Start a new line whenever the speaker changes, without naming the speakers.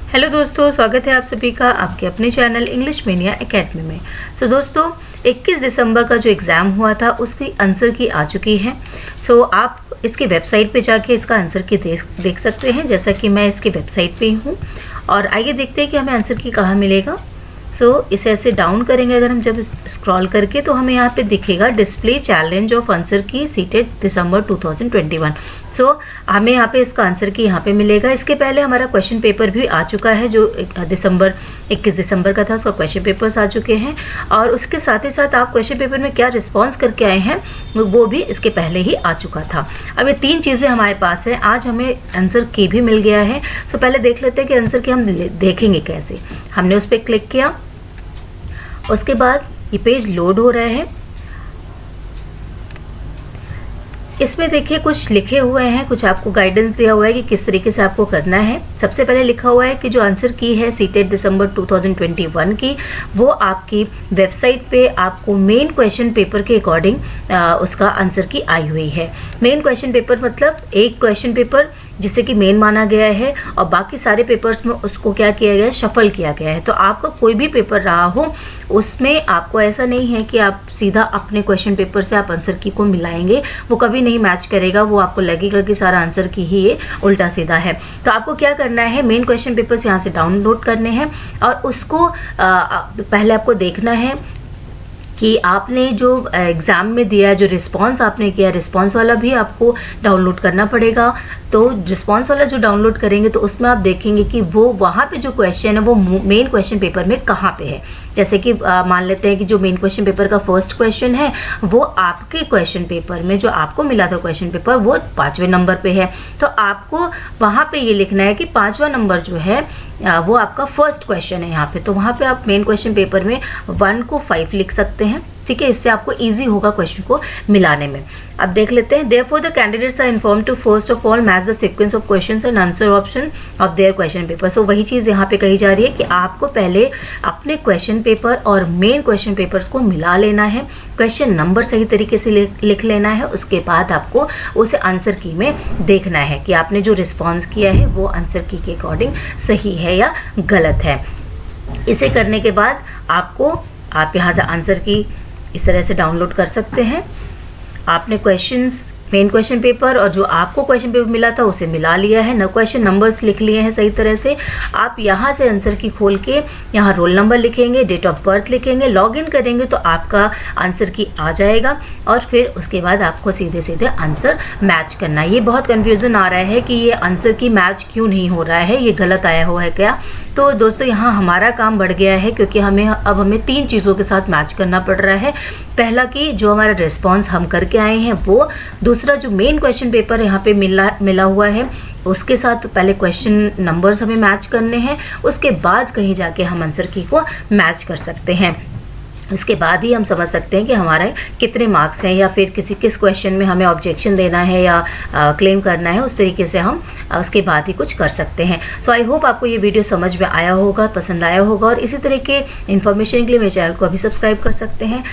Hello दोस्तों, स्वागत है आप सभी का आपके अपने चैनल इंग्लिश मेनिया एकेडमी में। दोस्तों 21 दिसंबर का जो एग्ज़ाम हुआ था उसकी आंसर की आ चुकी है। आप इसकी वेबसाइट पे जाके इसका आंसर की देख सकते हैं, जैसा कि मैं इसकी वेबसाइट पे ही हूँ। और आइए देखते हैं कि हमें आंसर की कहाँ मिलेगा। इसे ऐसे डाउन करेंगे अगर हम जब स्क्रॉल करके, तो हमें यहाँ पे दिखेगा डिस्प्ले चैलेंज ऑफ आंसर की सीटेड दिसंबर 2021। हमें यहाँ पे इसका आंसर की यहाँ पे मिलेगा। इसके पहले हमारा क्वेश्चन पेपर भी आ चुका है, जो 21 दिसंबर का था, उसका क्वेश्चन पेपर्स आ चुके हैं। और उसके साथ ही साथ आप क्वेश्चन पेपर में क्या रिस्पॉन्स करके आए हैं वो भी इसके पहले ही आ चुका था। अब ये तीन चीज़ें हमारे पास हैं। आज हमें आंसर की भी मिल गया है। पहले देख लेते हैं कि आंसर की हम देखेंगे कैसे। हमने उस पर क्लिक किया, उसके बाद ये पेज लोड हो रहा है। इसमें देखिए कुछ लिखे हुए हैं, कुछ आपको गाइडेंस दिया हुआ है कि किस तरीके से आपको करना है। सबसे पहले लिखा हुआ है कि जो आंसर की है सीटेड दिसंबर 2021 की, वो आपकी वेबसाइट पे आपको मेन क्वेश्चन पेपर के अकॉर्डिंग उसका आंसर की आई हुई है। मेन क्वेश्चन पेपर मतलब एक क्वेश्चन पेपर जिसे कि मेन माना गया है, और बाकी सारे पेपर्स में उसको क्या किया गया है, शफल किया गया है। तो आपका कोई भी पेपर रहा हो, उसमें आपको ऐसा नहीं है कि आप सीधा अपने क्वेश्चन पेपर से आप आंसर की को मिलाएंगे, वो कभी नहीं मैच करेगा। वो आपको लगेगा कि सारा आंसर की ही ये उल्टा सीधा है। तो आपको क्या करना है, मेन क्वेश्चन पेपर्स यहाँ से डाउनलोड करने हैं, और उसको पहले आपको देखना है कि आपने जो एग्ज़ाम में दिया, जो रिस्पांस आपने किया, रिस्पांस वाला भी आपको डाउनलोड करना पड़ेगा। तो रिस्पांस वाला जो डाउनलोड करेंगे तो उसमें आप देखेंगे कि वो वहाँ पे जो क्वेश्चन है वो मेन क्वेश्चन पेपर में कहाँ पे है। जैसे कि मान लेते हैं कि जो मेन क्वेश्चन पेपर का फर्स्ट क्वेश्चन है वो आपके क्वेश्चन पेपर में, जो आपको मिला था क्वेश्चन पेपर, वो 5वें नंबर पे है। तो आपको वहाँ पे ये लिखना है कि 5वां नंबर जो है वो आपका फर्स्ट क्वेश्चन है यहाँ पे। तो वहाँ पे आप मेन क्वेश्चन पेपर में 1 को 5 लिख सकते हैं, ठीक है। इससे आपको इजी होगा क्वेश्चन को मिलाने में। अब देख लेते हैं। Therefore the candidates are informed to first of all match the sequence of questions and answer option of their question paper. वही चीज़ यहाँ पे कही जा रही है कि आपको पहले अपने क्वेश्चन पेपर और मेन क्वेश्चन पेपर्स को मिला लेना है, क्वेश्चन नंबर सही तरीके से लिख लेना है। उसके बाद आपको उसे आंसर की में देखना है कि आपने जो रिस्पॉन्स किया है वो आंसर की के अकॉर्डिंग सही है या गलत है। इसे करने के बाद आप यहाँ से आंसर की इस तरह से डाउनलोड कर सकते हैं। आपने क्वेश्चंस, मेन क्वेश्चन पेपर और जो आपको क्वेश्चन पेपर मिला था उसे मिला लिया है, क्वेश्चन नंबर्स लिख लिए हैं सही तरह से। आप यहाँ से आंसर की खोल के यहाँ रोल नंबर लिखेंगे, डेट ऑफ बर्थ लिखेंगे, लॉगिन करेंगे तो आपका आंसर की आ जाएगा। और फिर उसके बाद आपको सीधे सीधे आंसर मैच करना है। ये बहुत कन्फ्यूज़न आ रहा है कि ये आंसर की मैच क्यों नहीं हो रहा है, ये गलत आया हुआ है क्या। तो दोस्तों यहाँ हमारा काम बढ़ गया है, क्योंकि अब हमें 3 चीज़ों के साथ मैच करना पड़ रहा है। पहला कि जो हमारा रिस्पॉन्स हम करके आए हैं वो, दूसरा जो मेन क्वेश्चन पेपर यहाँ पे मिला हुआ है उसके साथ पहले क्वेश्चन नंबर्स हमें मैच करने हैं, उसके बाद कहीं जाके हम आंसर की को मैच कर सकते हैं। इसके बाद ही हम समझ सकते हैं कि हमारे कितने मार्क्स हैं, या फिर किस क्वेश्चन में हमें ऑब्जेक्शन देना है या क्लेम करना है। उस तरीके से हम उसके बाद ही कुछ कर सकते हैं। आई होप आपको ये वीडियो समझ में आया होगा, पसंद आया होगा, और इसी तरह के इन्फॉर्मेशन के लिए मेरे चैनल को अभी सब्सक्राइब कर सकते हैं।